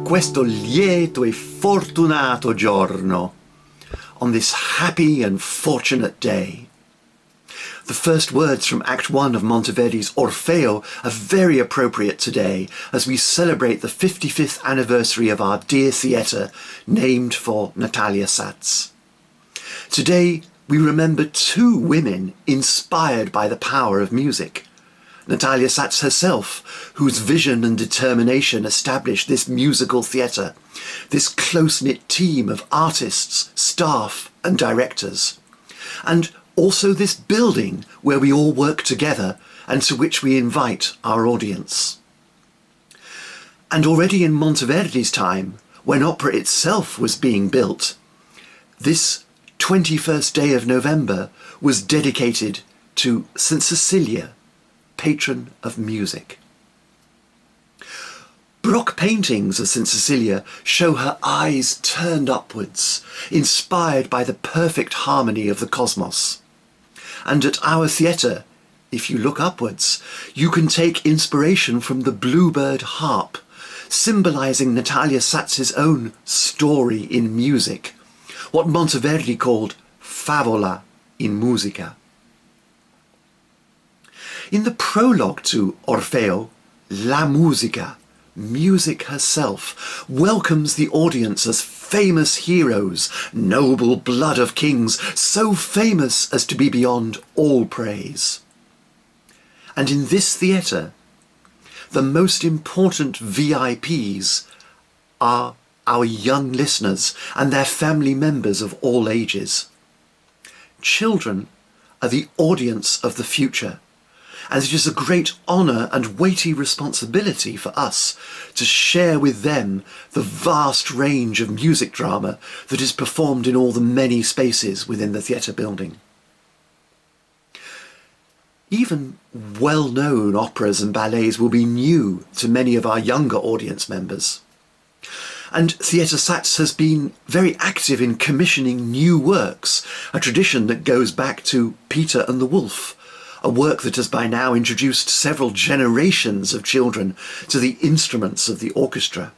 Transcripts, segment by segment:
questo lieto e fortunato giorno, on this happy and fortunate day. The first words from Act 1 of Monteverdi's Orfeo are very appropriate today as we celebrate the 55th anniversary of our dear theatre named for Natalya Sats. Today we remember two women inspired by the power of music. Natalya Sats herself, whose vision and determination established this musical theatre, this close-knit team of artists, staff and directors, and also this building where we all work together and to which we invite our audience. And already in Monteverdi's time, when opera itself was being built, this 21st day of November was dedicated to St. Cecilia, patron of music. Baroque paintings of St. Cecilia show her eyes turned upwards, inspired by the perfect harmony of the cosmos. And at our theatre, if you look upwards, you can take inspiration from the bluebird harp, symbolising Natalya Sats's own story in music, what Monteverdi called favola in musica. In the prologue to Orfeo, La Musica, music herself, welcomes the audience as famous heroes, noble blood of kings, so famous as to be beyond all praise. And in this theatre, the most important VIPs are our young listeners and their family members of all ages. Children are the audience of the future, and it is a great honour and weighty responsibility for us to share with them the vast range of music drama that is performed in all the many spaces within the theatre building. Even well-known operas and ballets will be new to many of our younger audience members. And Theatre Sats has been very active in commissioning new works, a tradition that goes back to Peter and the Wolf, a work that has by now introduced several generations of children to the instruments of the orchestra.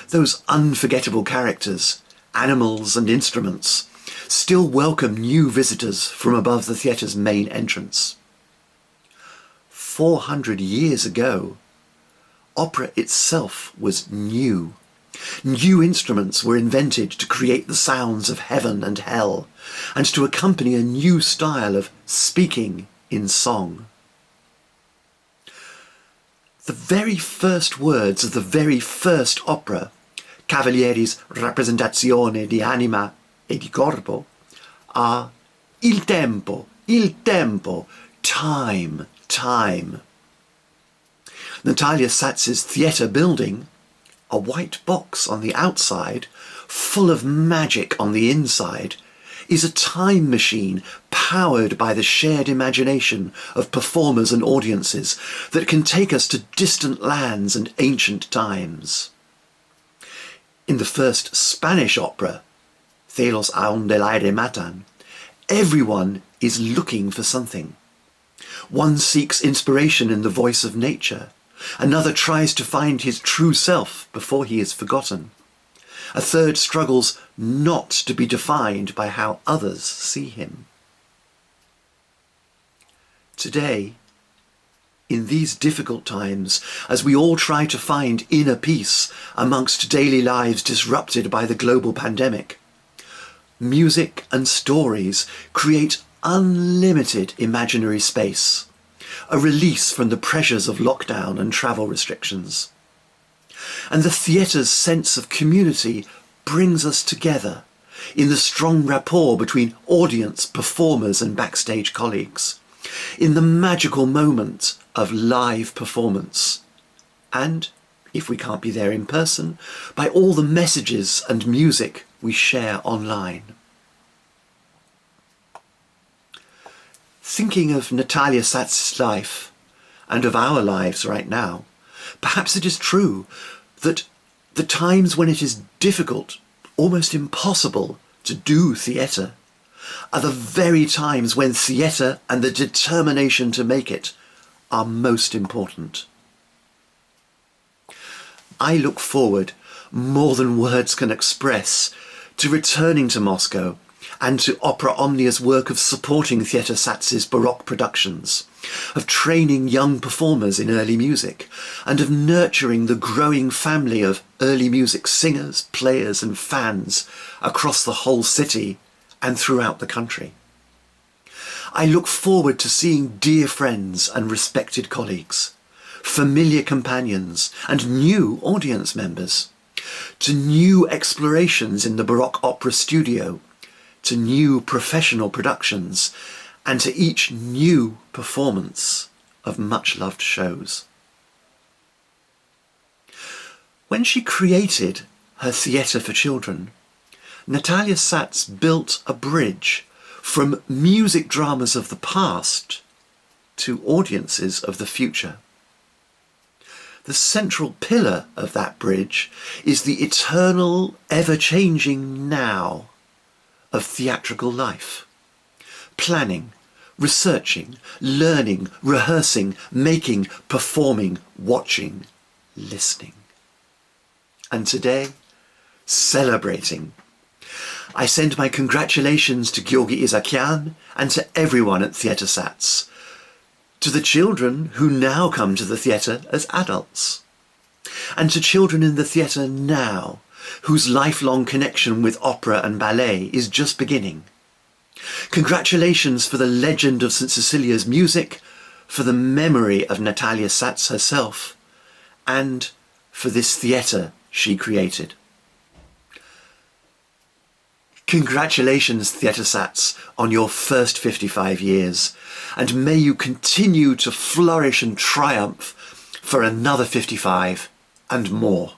Those unforgettable characters, animals and instruments, still welcome new visitors from above the theatre's main entrance. 400 years ago, opera itself was new. New instruments were invented to create the sounds of heaven and hell, and to accompany a new style of speaking in song. The very first words of the very first opera, Cavalieri's Rappresentazione di Anima e di Corpo, are il tempo, time, time. Natalya Sats's theatre building, a white box on the outside, full of magic on the inside, is a time machine powered by the shared imagination of performers and audiences that can take us to distant lands and ancient times. In the first Spanish opera, Celos aun del aire matan, everyone is looking for something. One seeks inspiration in the voice of nature. Another tries to find his true self before he is forgotten. A third struggles not to be defined by how others see him. Today, in these difficult times, as we all try to find inner peace amongst daily lives disrupted by the global pandemic, music and stories create unlimited imaginary space, a release from the pressures of lockdown and travel restrictions. And the theatre's sense of community brings us together in the strong rapport between audience, performers and backstage colleagues, in the magical moment of live performance, and, if we can't be there in person, by all the messages and music we share online. Thinking of Natalya Sats's life, and of our lives right now, perhaps it is true that the times when it is difficult, almost impossible, to do theatre are the very times when theatre and the determination to make it are most important. I look forward, more than words can express, to returning to Moscow and to Opera Omnia's work of supporting Theatre Sats's Baroque productions, of training young performers in early music, and of nurturing the growing family of early music singers, players and fans across the whole city and throughout the country. I look forward to seeing dear friends and respected colleagues, familiar companions and new audience members, to new explorations in the Baroque opera studio, to new professional productions, and to each new performance of much-loved shows. When she created her theatre for children, Natalya Sats built a bridge from music dramas of the past to audiences of the future. The central pillar of that bridge is the eternal, ever-changing now of theatrical life. Planning, researching, learning, rehearsing, making, performing, watching, listening. And today, celebrating. I send my congratulations to Georgi Isakian and to everyone at Theatre Sats, to the children who now come to the theatre as adults, and to children in the theatre now whose lifelong connection with opera and ballet is just beginning. Congratulations for the legend of St. Cecilia's music, for the memory of Natalya Sats herself, and for this theatre she created. Congratulations, Theatre Sats, on your first 55 years, and may you continue to flourish and triumph for another 55 and more.